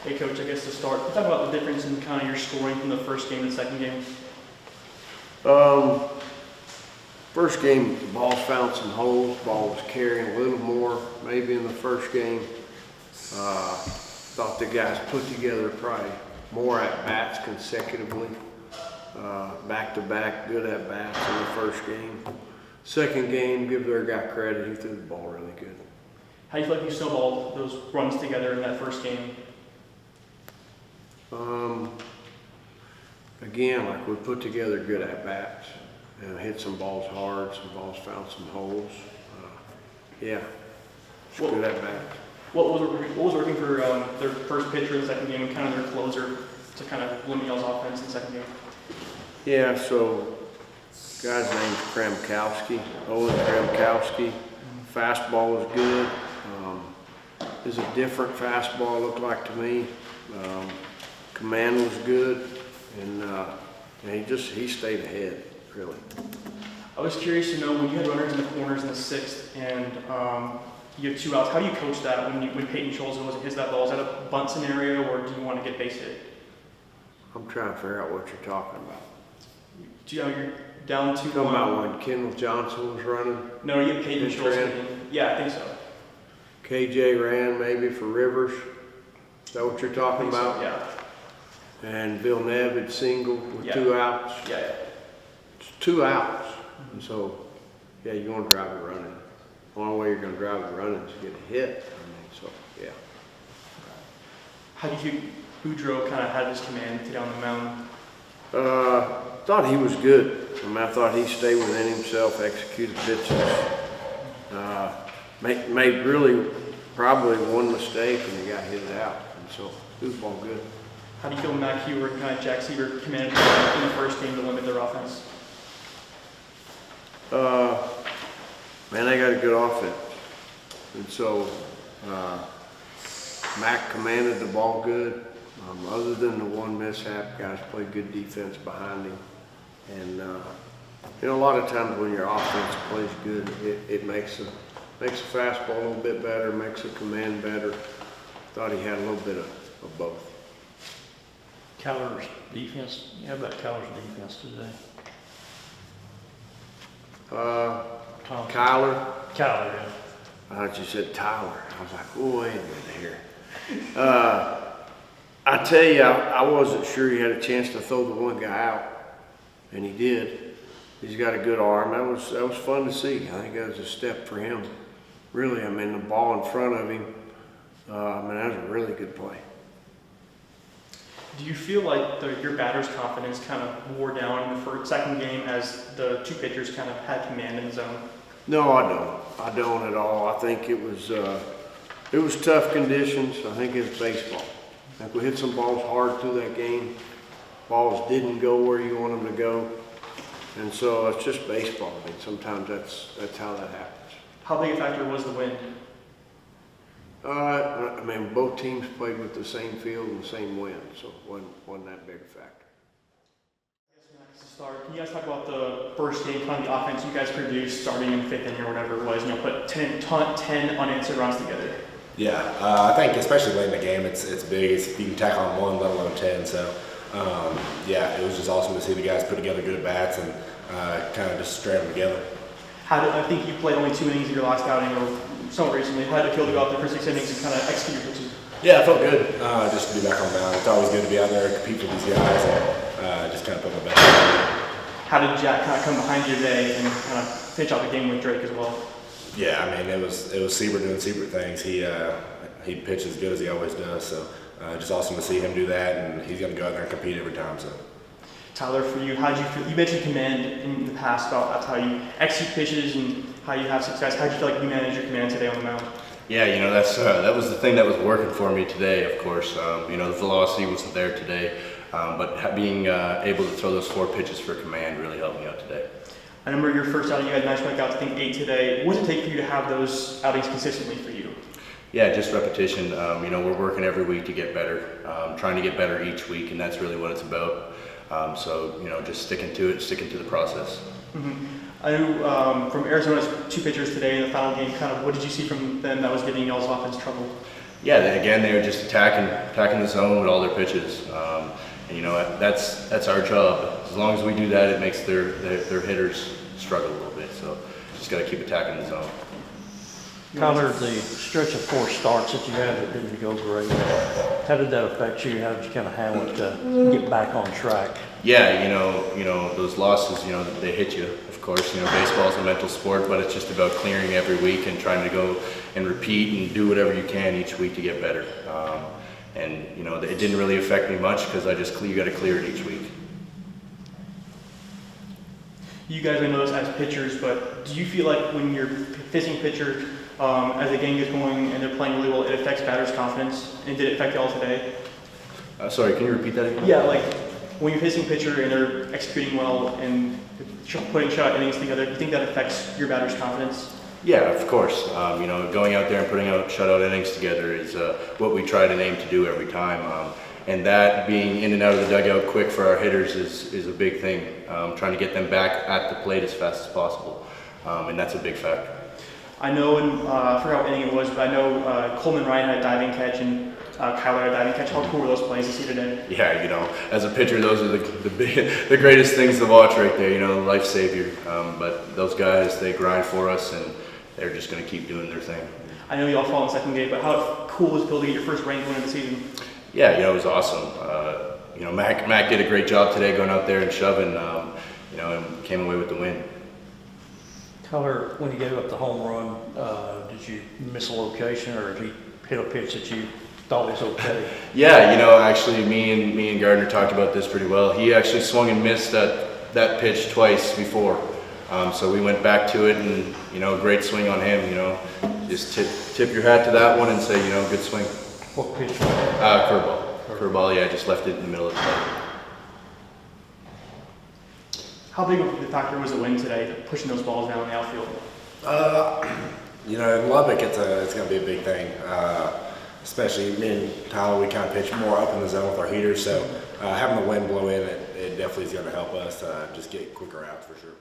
Hey Coach, I guess to start, talk about the difference in kind of your scoring from the first game and second game. First game, the balls found some holes. Ball was carrying a little more, maybe in the first game. Thought the guys put together probably more at bats consecutively, back to back, good at bats in the first game. Second game, give their guy credit. He threw the ball really good. How do you feel like you snowballed those runs together in that first game? Again, like we put together good at bats. Hit some balls hard, some balls found some holes. Yeah, it's good at bats. What was working for their first pitcher in the second game and kind of their closer to kind of limit y'all's offense in the second game? Yeah, so guy's name's Kramkowski, Owen Kramkowski. Fastball was good. It's a different fastball, looked like to me. Command was good, and he stayed ahead, really. I was curious to know when you had runners in the corners in the sixth and you had 2 outs, how do you coach that when Peyton Scholz hits that ball? Is that a bunt scenario or do you want to get base hit? I'm trying to figure out what you're talking about. You're down 2-1. Talking about when Kendall Johnson was running? No, you had Peyton Scholz. Yeah, I think so. KJ ran maybe for Rivers. Is that what you're talking about? So, yeah. And Villeneuve had singled with Yeah. 2 outs. Yeah. It's 2 outs. And so, yeah, you want to drive it running. The only way you're going to drive it running is to get a hit. So, yeah. How do you think Boudreaux kind of had his command today on the mound? Thought he was good. I thought he stayed within himself, executed pitches. Made really probably one mistake and he got hit out. And so, it was all good. How do you feel Matt Heward and kind of Jack Seaver commanded in the first game to limit their offense? Man, they got a good offense. And so, Mac commanded the ball good. Other than the one mishap, guys played good defense behind him. And, a lot of times when your offense plays good, it makes the fastball a little bit better, makes the command better. Thought he had a little bit of both. Kyler's defense, how about Kyler's defense today? Kyler. Kyler, yeah. I thought you said Tyler. I was like, oh, wait a minute here. I tell you, I wasn't sure he had a chance to throw the one guy out, and he did. He's got a good arm. That was fun to see. I think that was a step for him. Really, the ball in front of him, that was a really good play. Do you feel like your batter's confidence kind of wore down in the second game as the 2 pitchers kind of had command in the zone? No, I don't. I don't at all. I think it was tough conditions. I think it's baseball. I think we hit some balls hard through that game. Balls didn't go where you want them to go. And so it's just baseball. Sometimes that's how that happens. How big a factor was the wind? Both teams played with the same field and the same wind, so it wasn't that big a factor. To start, can you guys talk about the first game, kind of the offense you guys produced starting in 5th inning or whatever it was, put 10 unanswered runs together? Yeah, I think especially late in the game, it's big. You can tack on 1, let alone 10. So, it was just awesome to see the guys put together good bats and kind of just strand them together. I think you played only 2 innings of your last outing or somewhat recently. How did it feel to go out there for 6 innings and kind of execute your pitches? Yeah, I felt good just to be back on the mound. It's always good to be out there and compete for these guys and just kind of put my best. How did Jack kind of come behind you today and kind of finish out the game with Drake as well? Yeah, it was Seaver doing Seaver things. He pitched as good as he always does. So just awesome to see him do that, and he's going to go out there and compete every time. So. Tyler, for you, how did you feel? You mentioned command in the past about how you execute pitches and how you have success. How did you feel like you managed your command today on the mound? Yeah, that was the thing that was working for me today, of course. The velocity wasn't there today, but being able to throw those 4 pitches for command really helped me out today. I remember your first outing, you had 9 strikeouts, I think 8 today. What does it take for you to have those outings consistently for you? Yeah, just repetition. We're working every week to get better, trying to get better each week, and that's really what it's about. Just sticking to it, sticking to the process. Mm-hmm. I know from Arizona's 2 pitchers today in the final game, kind of what did you see from them that was giving y'all's offense trouble? Yeah, again, they're just attacking the zone with all their pitches. And you know, that's our job. As long as we do that, it makes their hitters struggle a little bit. So just got to keep attacking the zone. Kyler, the stretch of 4 starts that you had that didn't go great, how did that affect you? How did you kind of handle it to get back on track? Yeah, you know those losses, you know, they hit you. Of course, you know, baseball's a mental sport, but it's just about clearing every week and trying to go and repeat and do whatever you can each week to get better. And you know, it didn't really affect me much because you got to clear it each week. You guys may know this as pitchers, but do you feel like when you're facing pitchers, as the game gets going and they're playing really well, it affects batters' confidence? And did it affect y'all today? Sorry, can you repeat that again? Yeah, like when you're facing pitcher and they're executing well and putting shot innings together, do you think that affects your batters' confidence? Yeah, of course. You know, going out there and putting out shutout innings together is what we try to aim to do every time. And that being in and out of the dugout quick for our hitters is a big thing. Trying to get them back at the plate as fast as possible. And that's a big factor. I know, I forgot what inning it was, but I know Coleman Ryan had a diving catch and Kyler had a diving catch. How cool were those plays to see today? Yeah, you know, as a pitcher, those are the greatest things to watch right there, you know, life savior. But those guys, they grind for us and they're just going to keep doing their thing. I know y'all fall in second game, but how cool was it to get your first ranked win of the season? Yeah, you know, it was awesome. You know, Mac did a great job today going out there and shoving, you know, and came away with the win. Kyler, when you gave up the home run, did you miss a location or did he hit a pitch that you thought was okay? Yeah, you know, actually, me and Gardner talked about this pretty well. He actually swung and missed that pitch twice before. So we went back to it and, you know, great swing on him, you know. Just tip your hat to that one and say, you know, good swing. What pitch was it? Curveball. Curveball, yeah, just left it in the middle of the plate. How big of a factor was the win today, pushing those balls down in the outfield? You know, in Lubbock, it's going to be a big thing. Especially me and Tyler, we kind of pitch more up in the zone with our heaters, so having the wind blow in, it definitely is going to help us just get quicker outs for sure.